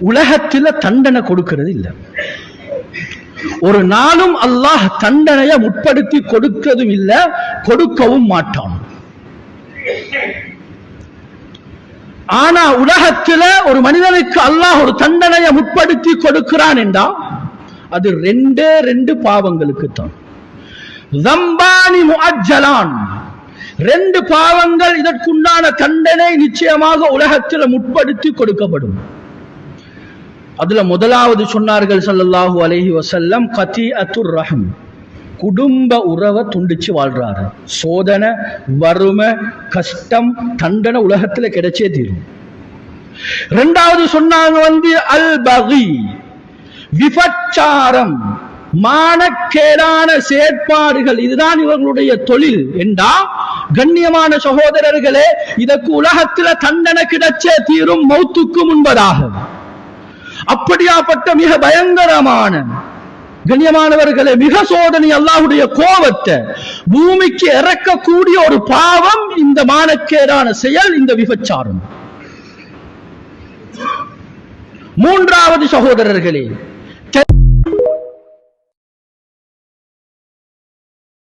உலகத்துல தண்டனை கொடுக்கிறது இல்லை. ஒரு நாளும் அல்லாஹ் தண்டனையை முற்படுத்தி கொடுக்கிறதும் இல்லை, கொடுக்கவும் மாட்டான். ஆனா உலகத்துல ஒரு மனிதனுக்கு அல்லாஹ் ஒரு தண்டனையை முற்படுத்தி கொடுக்கிறான் என்றா அது ரெண்டு பாவங்களுக்கு தான். தம்பானி முஅஜ்ஜலான், 2 பாவங்கள், இதற்குண்டான தண்டனை நிச்சயமாக உலகத்தில் முற்படுத்தி கொடுக்கப்படும். அதுல முதலாவது சொன்னார்கள் ஸல்லல்லாஹு அலைஹி வஸல்லம், கதீஅத்துர் ரஹம், குடும்ப உறவை துண்டிச்சு வாழ்றாரு. சோதனை, வறுமை, கஷ்டம், தண்டனை உலகத்துல கிடைச்சே தீரும். 2வது சொன்னாங்க அல் பகி, விபச்சாரம், மானக்கேடான செயற்பாடுகள், இதுதான் இவர்களுடைய தொழில் என்றா கண்ணியமான சகோதரர்களே, இதற்கு உலகத்துல தண்டனை கிடைச்சே தீரும் மௌத்துக்கு முன்பதாக. அப்படியாப்பட்ட மிக பயங்கரமான கண்ணியமானவர்களே, மிக சோதனை, அல்லாஹ்வுடைய கோபத்தை பூமிக்கு இறக்கக்கூடிய ஒரு பாவம் இந்த மானக்கேடான செயல், இந்த விபச்சாரம். 3வது சகோதரர்களே,